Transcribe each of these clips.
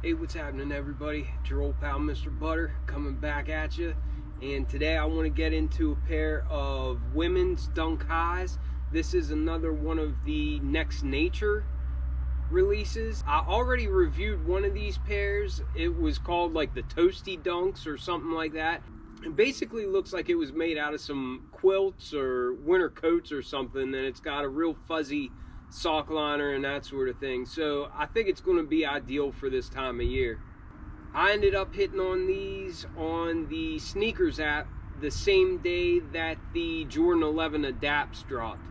Hey, what's happening, everybody? It's your old pal Mr. Butter coming back at you, and today I want to get into a pair of women's dunk highs. This is another one of the Next Nature releases. I already reviewed one of these pairs. It was called like the Toasty dunks or something like that. It basically looks like it was made out of some quilts or winter coats or something, and it's got a real fuzzy sock liner and that sort of thing. So I think it's going to be ideal for this time of year. I ended up hitting on these on the sneakers app the same day that the Jordan 11 Adapts dropped.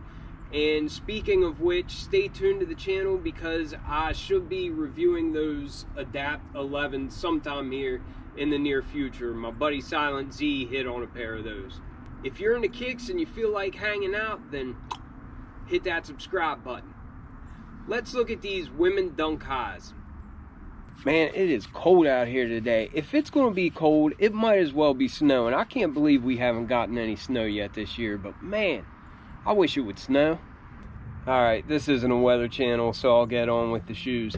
And speaking of which, stay tuned to the channel because I should be reviewing those Adapt 11 sometime here in the near future. My buddy Silent Z hit on a pair of those. If you're into kicks and you feel like hanging out, then hit that subscribe button. Let's look at these women dunk highs. Man, it is cold out here today. If it's going to be cold, it might as well be snowing. I can't believe we haven't gotten any snow yet this year, but man, I wish it would snow. Alright, this isn't a weather channel, so I'll get on with the shoes.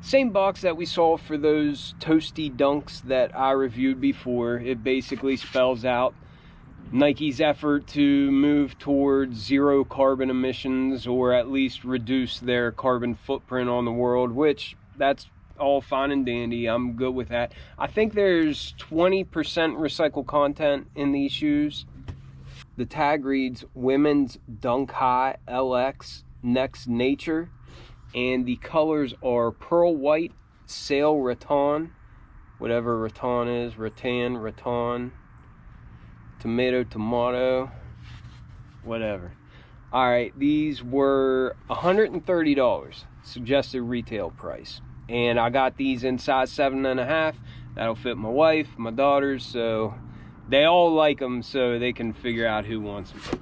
Same box that we saw for those Toasty dunks that I reviewed before. It basically spells out Nike's effort to move towards zero carbon emissions, or at least reduce their carbon footprint on the world, which that's all fine and dandy. I'm good with that. I think there's 20% recycled content in these shoes. The tag reads Women's Dunk High LX Next Nature, and the colors are pearl white, sail rattan, whatever rattan is, rattan, tomato, whatever. Alright, these were $130 suggested retail price, and I got these in size 7.5. That'll fit my wife, my daughters, so they all like them, so they can figure out who wants them.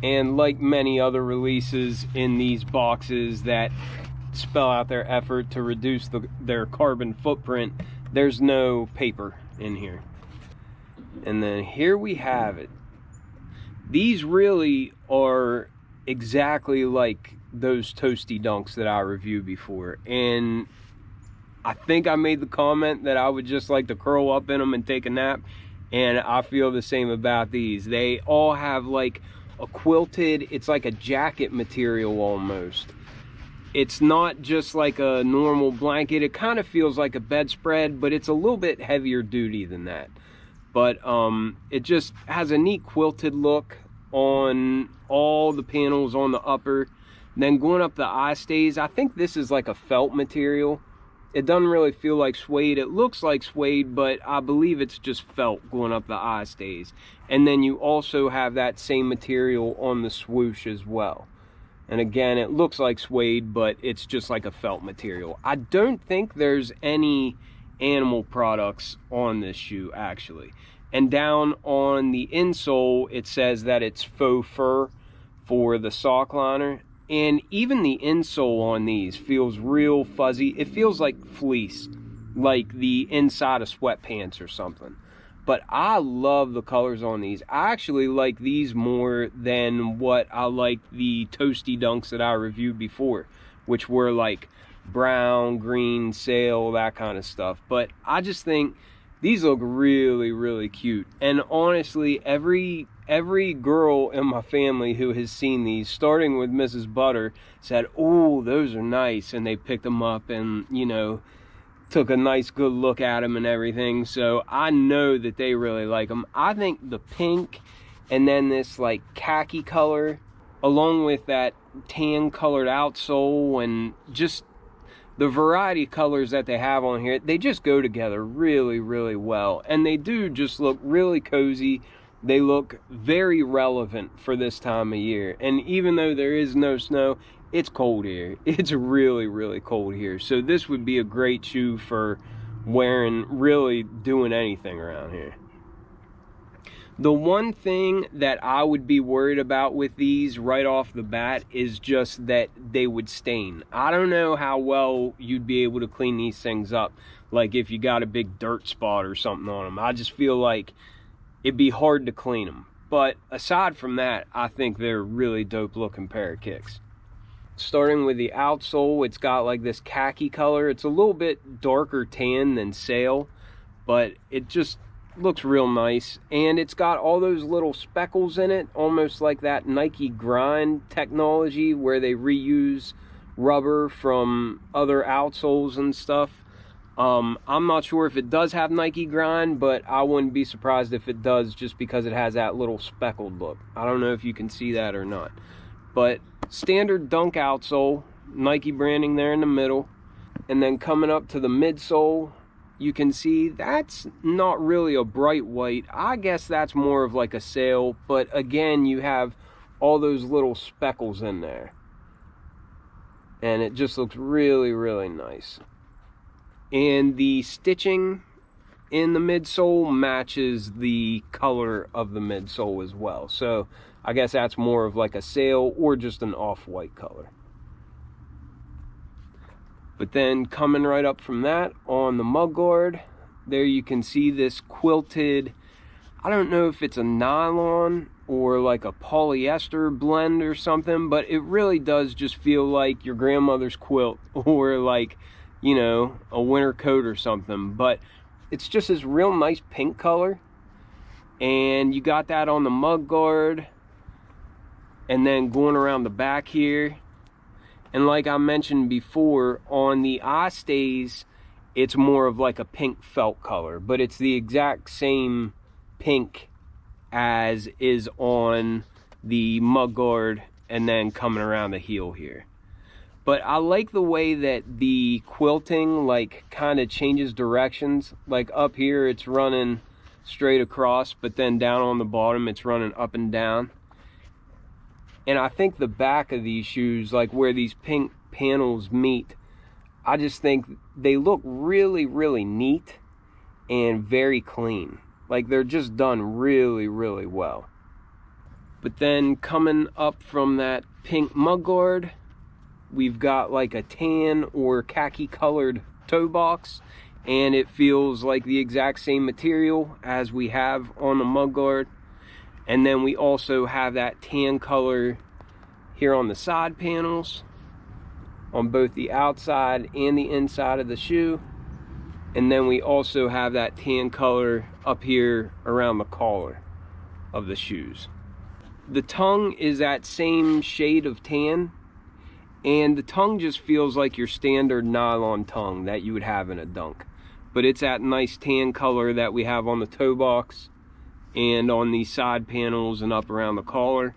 And like many other releases in these boxes that spell out their effort to reduce their carbon footprint, there's no paper in here. And then here we have it. These really are exactly like those Toasty dunks that I reviewed before. And I think I made the comment that I would just like to curl up in them and take a nap. And I feel the same about these. They all have like a quilted, it's like a jacket material almost. It's not just like a normal blanket. It kind of feels like a bedspread, but it's a little bit heavier duty than that. But it just has a neat quilted look on all the panels on the upper. Then going up the eye stays, I think this is like a felt material. It doesn't really feel like suede. It looks like suede, but I believe it's just felt going up the eye stays. And then you also have that same material on the swoosh as well. And again, it looks like suede, but it's just like a felt material. I don't think there's any animal products on this shoe actually. And down on the insole it says that it's faux fur for the sock liner, and even the insole on these feels real fuzzy. It feels like fleece, like the inside of sweatpants or something. But I love the colors on these. I actually like these more than what I like the Toasty dunks that I reviewed before, which were like brown, green, sail, that kind of stuff. But I just think these look really, really cute. And honestly, every girl in my family who has seen these, starting with Mrs. Butter, said, "Oh, those are nice," and they picked them up and, you know, took a nice good look at them and everything. So I know that they really like them. I think the pink and then this like khaki color, along with that tan colored outsole, and just the variety of colors that they have on here, they just go together really, really well. And they do just look really cozy. They look very relevant for this time of year. And even though there is no snow, it's cold here. It's really, really cold here. So this would be a great shoe for wearing, really doing anything around here. The one thing that I would be worried about with these right off the bat is just that they would stain. I don't know how well you'd be able to clean these things up, like if you got a big dirt spot or something on them. I just feel like it'd be hard to clean them. But aside from that, I think they're a really dope looking pair of kicks. Starting with the outsole, it's got like this khaki color. It's a little bit darker tan than sail, but it just looks real nice. And it's got all those little speckles in it, almost like that Nike grind technology where they reuse rubber from other outsoles and stuff. I'm not sure if it does have Nike grind, but I wouldn't be surprised if it does, just because it has that little speckled look. I don't know if you can see that or not. But standard Dunk outsole, Nike branding there in the middle. And then coming up to the midsole, you can see that's not really a bright white. I guess that's more of like a sail, but again, you have all those little speckles in there. And it just looks really, really nice. And the stitching in the midsole matches the color of the midsole as well. So I guess that's more of like a sail or just an off-white color. But then coming right up from that, on the mudguard, there you can see this quilted, I don't know if it's a nylon or like a polyester blend or something, but it really does just feel like your grandmother's quilt, or like, you know, a winter coat or something. But it's just this real nice pink color, and you got that on the mudguard, and then going around the back here. And like I mentioned before, on the eye stays, it's more of like a pink felt color, but it's the exact same pink as is on the mudguard and then coming around the heel here. But I like the way that the quilting like kind of changes directions. Like up here it's running straight across, but then down on the bottom it's running up and down. And I think the back of these shoes, like where these pink panels meet, I just think they look really, really neat and very clean. Like they're just done really, really well. But then coming up from that pink mudguard, we've got like a tan or khaki colored toe box, and it feels like the exact same material as we have on the mudguard. And then we also have that tan color here on the side panels, on both the outside and the inside of the shoe. And then we also have that tan color up here around the collar of the shoes. The tongue is that same shade of tan, and the tongue just feels like your standard nylon tongue that you would have in a Dunk. But it's that nice tan color that we have on the toe box and on the side panels and up around the collar.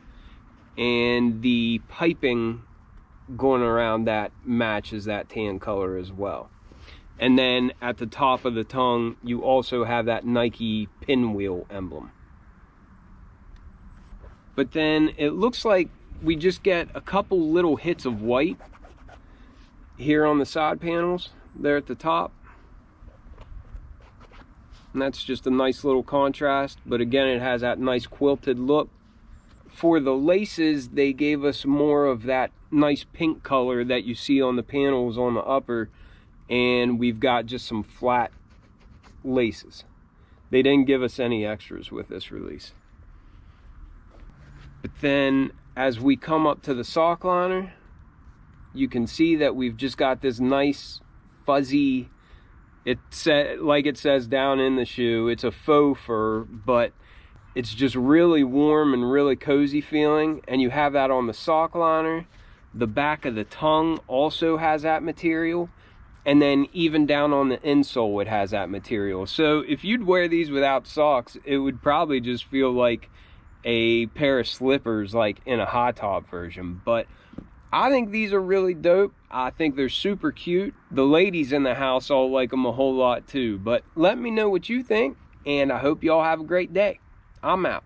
And the piping going around that matches that tan color as well. And then at the top of the tongue, you also have that Nike pinwheel emblem. But then it looks like we just get a couple little hits of white here on the side panels there at the top. And that's just a nice little contrast, but again, it has that nice quilted look. For the laces, they gave us more of that nice pink color that you see on the panels on the upper, and we've got just some flat laces. They didn't give us any extras with this release. But then as we come up to the sock liner, you can see that we've just got this nice fuzzy, like it says down in the shoe, it's a faux fur, but it's just really warm and really cozy feeling. And you have that on the sock liner. The back of the tongue also has that material. And then even down on the insole, it has that material. So if you'd wear these without socks, it would probably just feel like a pair of slippers, like in a high top version. But I think these are really dope. I think they're super cute. The ladies in the house all like them a whole lot too. But let me know what you think, and I hope y'all have a great day. I'm out.